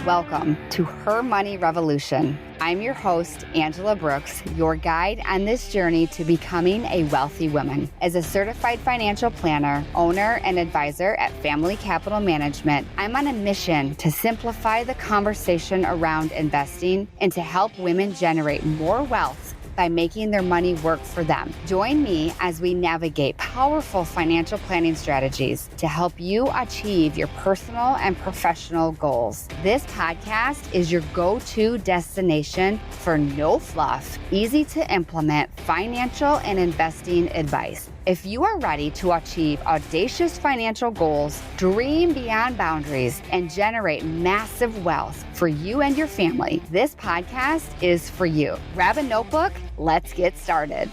Welcome to Her Money Revolution. I'm your host, Angela Brooks, your guide on this journey to becoming a wealthy woman. As a certified financial planner, owner, and advisor at Family Capital Management, I'm on a mission to simplify the conversation around investing and to help women generate more wealth by making their money work for them. Join me as we navigate powerful financial planning strategies to help you achieve your personal and professional goals. This podcast is your go-to destination for no fluff, easy to implement financial and investing advice. If you are ready to achieve audacious financial goals, dream beyond boundaries, and generate massive wealth for you and your family, this podcast is for you. Grab a notebook. Let's get started.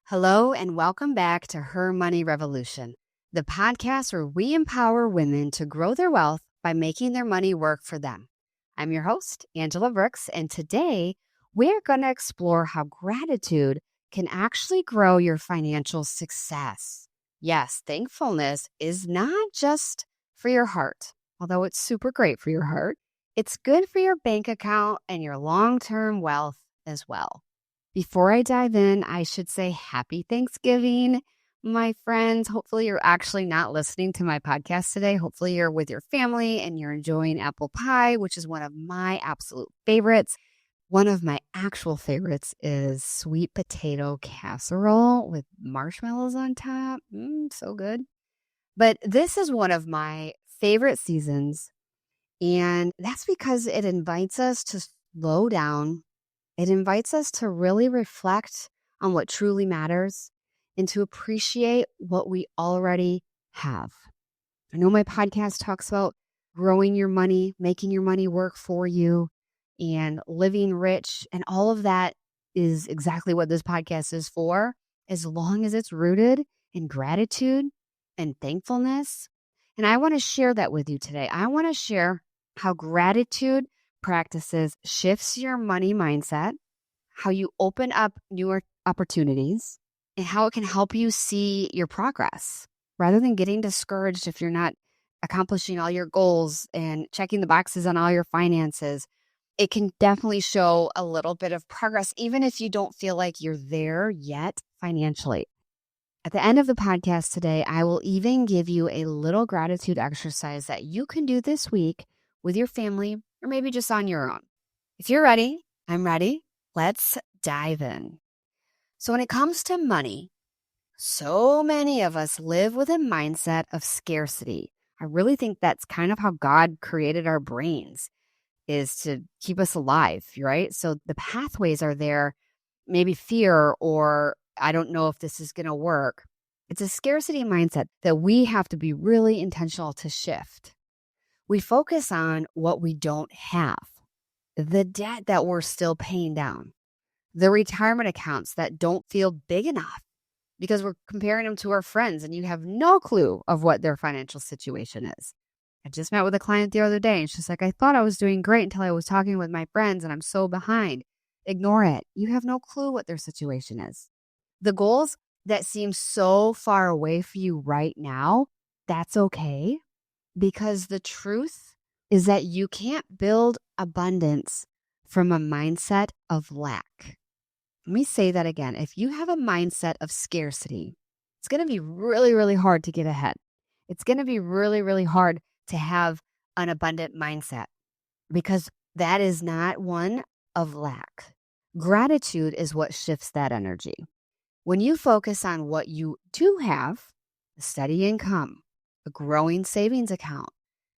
Hello, and welcome back to Her Money Revolution, the podcast where we empower women to grow their wealth by making their money work for them. I'm your host, Angela Brooks, and today we're going to explore how gratitude can actually grow your financial success. Yes, thankfulness is not just for your heart, although it's super great for your heart. It's good for your bank account and your long-term wealth as well. Before I dive in, I should say happy Thanksgiving, my friends. Hopefully you're actually not listening to my podcast today. Hopefully you're with your family and you're enjoying apple pie, which is one of my absolute favorites. One of my actual favorites is sweet potato casserole with marshmallows on top. So good. But this is one of my favorite seasons, and that's because it invites us to slow down. It invites us to really reflect on what truly matters and to appreciate what we already have. I know my podcast talks about growing your money, making your money work for you, and living rich. And all of that is exactly what this podcast is for, as long as it's rooted in gratitude and thankfulness. And I want to share that with you today. I want to share how gratitude practices shifts your money mindset, how you open up newer opportunities, and how it can help you see your progress rather than getting discouraged if you're not accomplishing all your goals and checking the boxes on all your finances. It can definitely show a little bit of progress, even if you don't feel like you're there yet financially. At the end of the podcast today, I will even give you a little gratitude exercise that you can do this week with your family or maybe just on your own. If you're ready, I'm ready. Let's dive in. So when it comes to money, so many of us live with a mindset of scarcity. I really think that's kind of how God created our brains, is to keep us alive, right? So the pathways are there, maybe fear or I don't know if this is going to work. It's a scarcity mindset that we have to be really intentional to shift. We focus on what we don't have, the debt that we're still paying down, the retirement accounts that don't feel big enough because we're comparing them to our friends and you have no clue of what their financial situation is. I just met with a client the other day and she's like, I thought I was doing great until I was talking with my friends and I'm so behind. Ignore it. You have no clue what their situation is. The goals that seem so far away for you right now, that's okay, because the truth is that you can't build abundance from a mindset of lack. Let me say that again. If you have a mindset of scarcity, it's going to be really, really hard to get ahead. It's going to be really, really hard to have an abundant mindset because that is not one of lack. Gratitude is what shifts that energy. When you focus on what you do have, a steady income, a growing savings account,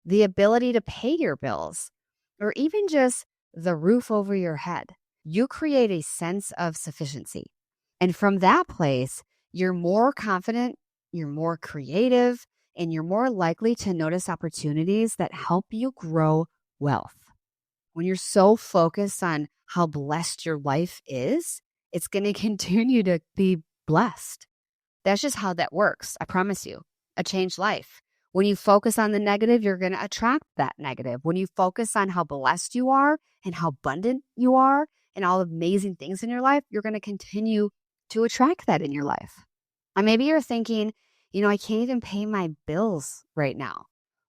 the ability to pay your bills, or even just the roof over your head, you create a sense of sufficiency. And from that place, you're more confident, you're more creative, and you're more likely to notice opportunities that help you grow wealth. When you're so focused on how blessed your life is, it's going to continue to be blessed. That's just how that works. I promise you, a changed life. When you focus on the negative, you're going to attract that negative. When you focus on how blessed you are and how abundant you are and all amazing things in your life, you're going to continue to attract that in your life. And maybe you're thinking, I can't even pay my bills right now.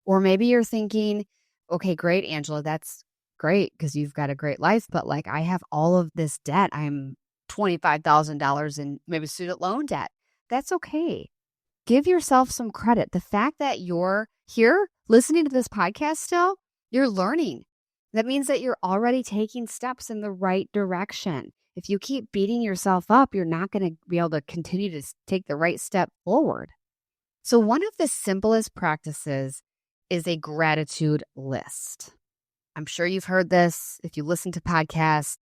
Or maybe you're thinking, okay, great, Angela, that's great because you've got a great life, but like I have all of this debt. I'm $25,000 in maybe student loan debt. That's okay. Give yourself some credit. The fact that you're here listening to this podcast still, you're learning. That means that you're already taking steps in the right direction. If you keep beating yourself up, you're not going to be able to continue to take the right step forward. So one of the simplest practices is a gratitude list. I'm sure you've heard this. If you listen to podcasts,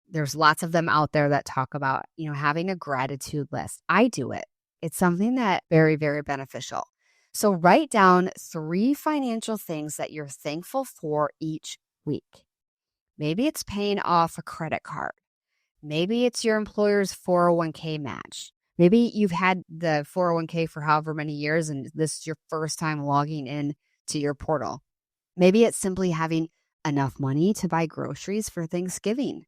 there's lots of them out there that talk about, having a gratitude list. I do it. It's something that very, very beneficial. So write down 3 financial things that you're thankful for each week. Maybe it's paying off a credit card. Maybe it's your employer's 401k match. Maybe you've had the 401k for however many years and this is your first time logging in to your portal. Maybe it's simply having enough money to buy groceries for Thanksgiving.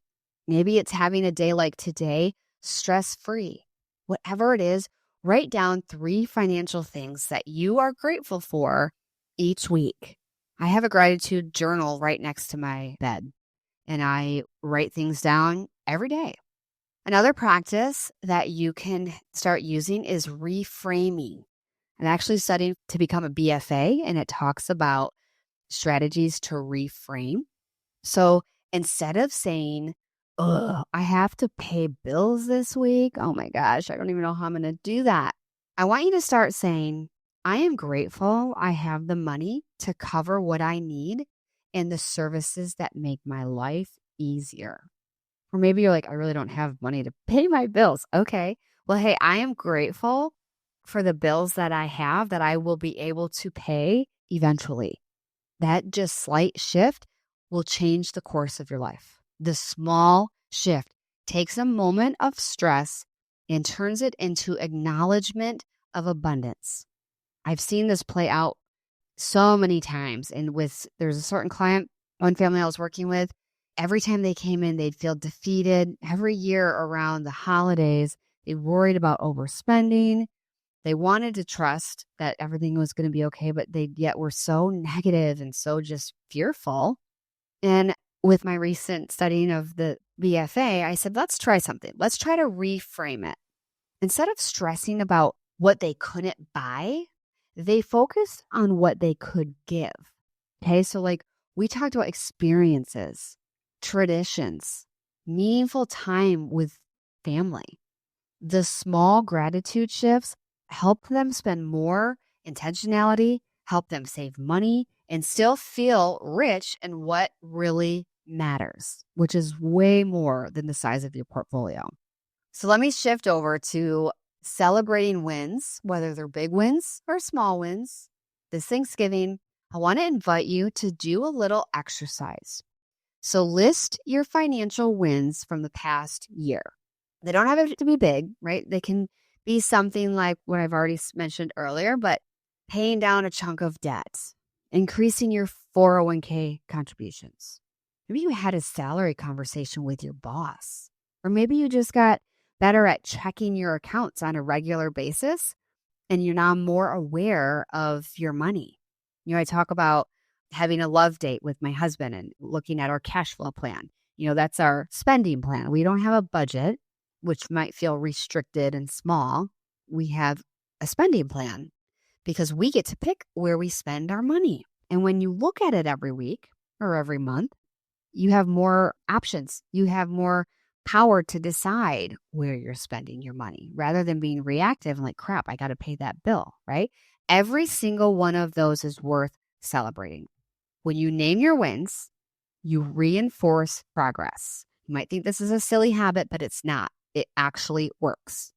Maybe it's having a day like today, stress-free. Whatever it is, write down 3 financial things that you are grateful for each week. I have a gratitude journal right next to my bed, and I write things down every day. Another practice that you can start using is reframing. I'm actually studying to become a BFA, and it talks about strategies to reframe. So instead of saying, I have to pay bills this week. Oh my gosh, I don't even know how I'm going to do that. I want you to start saying, I am grateful I have the money to cover what I need and the services that make my life easier. Or maybe you're like, I really don't have money to pay my bills. Okay. Well, hey, I am grateful for the bills that I have that I will be able to pay eventually. That just slight shift will change the course of your life. The small shift takes a moment of stress and turns it into acknowledgement of abundance. I've seen this play out so many times. And there's a certain client, one family I was working with, every time they came in, they'd feel defeated. Every year around the holidays, they worried about overspending. They wanted to trust that everything was going to be okay, but they yet were so negative and so just fearful. And with my recent studying of the BFA, I said, let's try something. Let's try to reframe it. Instead of stressing about what they couldn't buy, they focused on what they could give. Okay, so like we talked about experiences, traditions, meaningful time with family. The small gratitude shifts help them spend more intentionality, help them save money, and still feel rich in what really matters, which is way more than the size of your portfolio. So let me shift over to celebrating wins, whether they're big wins or small wins. This Thanksgiving, I want to invite you to do a little exercise. So list your financial wins from the past year. They don't have to be big, right? They can be something like what I've already mentioned earlier, but paying down a chunk of debt, increasing your 401k contributions. Maybe you had a salary conversation with your boss, or maybe you just got better at checking your accounts on a regular basis and you're now more aware of your money. I talk about having a love date with my husband and looking at our cash flow plan. That's our spending plan. We don't have a budget, which might feel restricted and small. We have a spending plan because we get to pick where we spend our money. And when you look at it every week or every month, you have more options. You have more power to decide where you're spending your money rather than being reactive and like, crap, I got to pay that bill, right? Every single one of those is worth celebrating. When you name your wins, you reinforce progress. You might think this is a silly habit, but it's not. It actually works.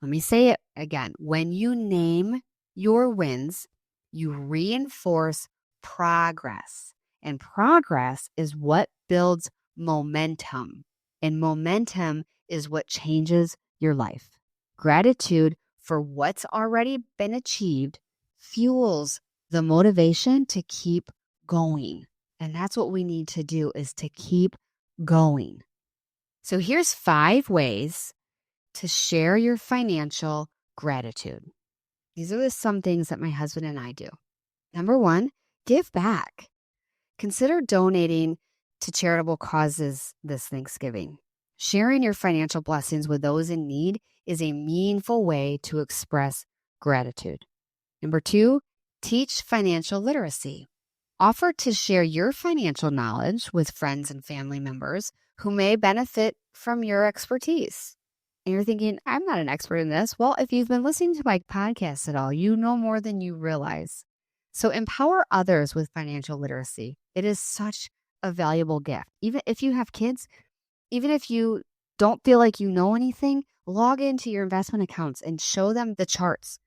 Let me say it again. When you name your wins, you reinforce progress. And progress is what builds momentum. And momentum is what changes your life. Gratitude for what's already been achieved fuels the motivation to keep going. And that's what we need to do, is to keep going. So here's 5 ways to share your financial gratitude. These are some things that my husband and I do. Number 1, give back. Consider donating to charitable causes this Thanksgiving. Sharing your financial blessings with those in need is a meaningful way to express gratitude. Number 2, teach financial literacy. Offer to share your financial knowledge with friends and family members who may benefit from your expertise. And you're thinking, I'm not an expert in this. Well, if you've been listening to my podcast at all, you know more than you realize. So empower others with financial literacy. It is such a valuable gift. Even if you have kids, even if you don't feel like you know anything, log into your investment accounts and show them the charts.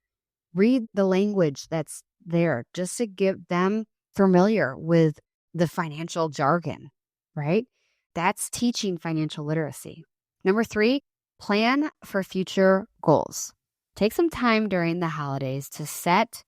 Read the language that's there just to get them familiar with the financial jargon, right? That's teaching financial literacy. Number 3, plan for future goals. Take some time during the holidays to set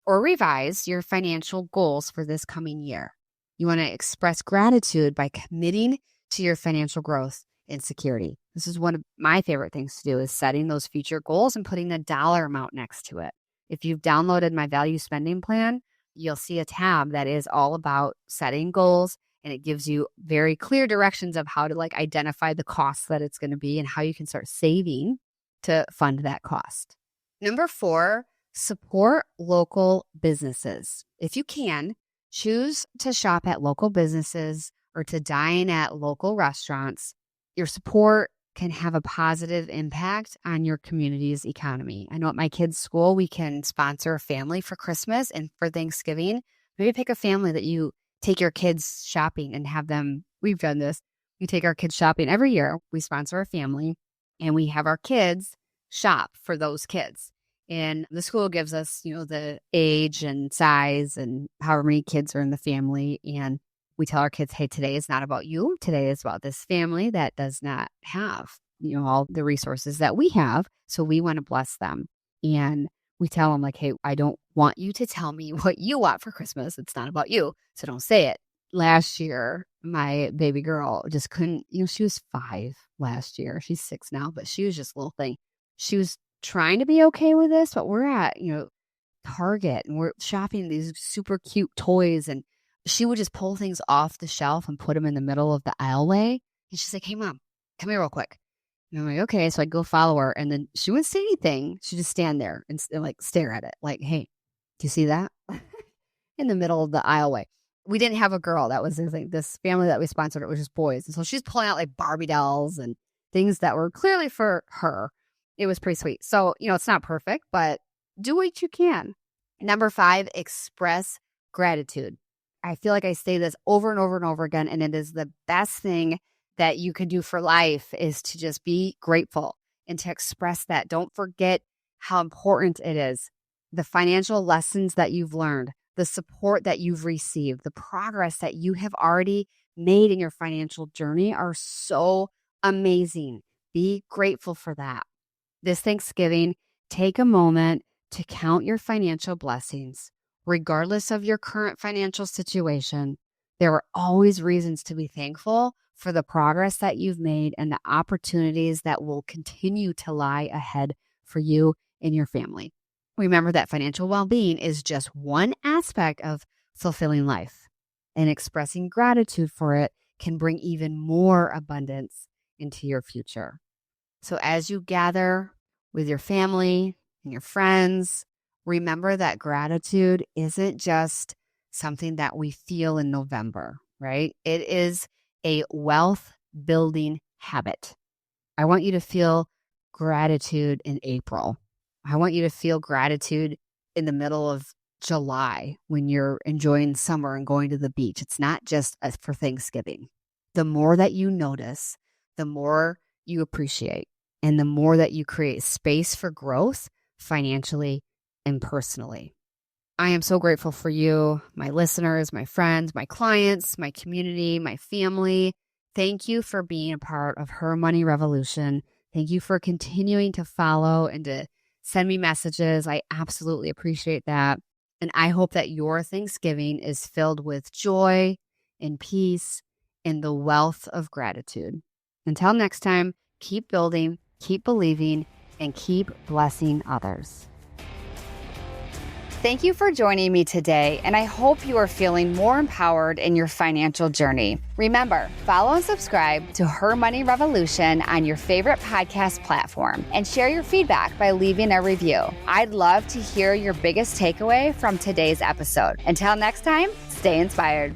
or revise your financial goals for this coming year. You want to express gratitude by committing to your financial growth and security. This is one of my favorite things to do, is setting those future goals and putting a dollar amount next to it. If you've downloaded my value spending plan, you'll see a tab that is all about setting goals, and it gives you very clear directions of how to identify the costs that it's going to be and how you can start saving to fund that cost. Number 4, support local businesses. If you can, choose to shop at local businesses or to dine at local restaurants. Your support can have a positive impact on your community's economy. I know at my kids' school, we can sponsor a family for Christmas and for Thanksgiving. Maybe pick a family that you take your kids shopping and have them. We've done this. We take our kids shopping every year. We sponsor a family and we have our kids shop for those kids. And the school gives us, the age and size and however many kids are in the family. And we tell our kids, hey, today is not about you. Today is about this family that does not have, all the resources that we have. So we want to bless them. And we tell them hey, I don't want you to tell me what you want for Christmas. It's not about you. So don't say it. Last year, my baby girl just couldn't, she was 5 last year. She's 6 now, but she was just a little thing. She was trying to be okay with this, but we're at, Target and we're shopping these super cute toys, and she would just pull things off the shelf and put them in the middle of the aisleway. And she's like, hey, Mom, come here real quick. And I'm like, okay. So I'd go follow her. And then she wouldn't say anything. She'd just stand there and stare at it. Hey, do you see that? In the middle of the aisleway. We didn't have a girl. That was this family that we sponsored. It was just boys. And so she's pulling out Barbie dolls and things that were clearly for her. It was pretty sweet. So, it's not perfect, but do what you can. Number 5, express gratitude. I feel like I say this over and over and over again, and it is the best thing that you can do for life is to just be grateful and to express that. Don't forget how important it is. The financial lessons that you've learned, the support that you've received, the progress that you have already made in your financial journey are so amazing. Be grateful for that. This Thanksgiving, take a moment to count your financial blessings. Regardless of your current financial situation, there are always reasons to be thankful for the progress that you've made and the opportunities that will continue to lie ahead for you and your family. Remember that financial well-being is just one aspect of fulfilling life, and expressing gratitude for it can bring even more abundance into your future. So as you gather with your family and your friends, remember that gratitude isn't just something that we feel in November, right? It is a wealth building habit. I want you to feel gratitude in April. I want you to feel gratitude in the middle of July when you're enjoying summer and going to the beach. It's not just for Thanksgiving. The more that you notice, the more you appreciate, and the more that you create space for growth financially and personally. I am so grateful for you, my listeners, my friends, my clients, my community, my family. Thank you for being a part of Her Money Revolution. Thank you for continuing to follow and to send me messages. I absolutely appreciate that. And I hope that your Thanksgiving is filled with joy and peace and the wealth of gratitude. Until next time, keep building, keep believing, and keep blessing others. Thank you for joining me today, and I hope you are feeling more empowered in your financial journey. Remember, follow and subscribe to Her Money Revolution on your favorite podcast platform, and share your feedback by leaving a review. I'd love to hear your biggest takeaway from today's episode. Until next time, stay inspired.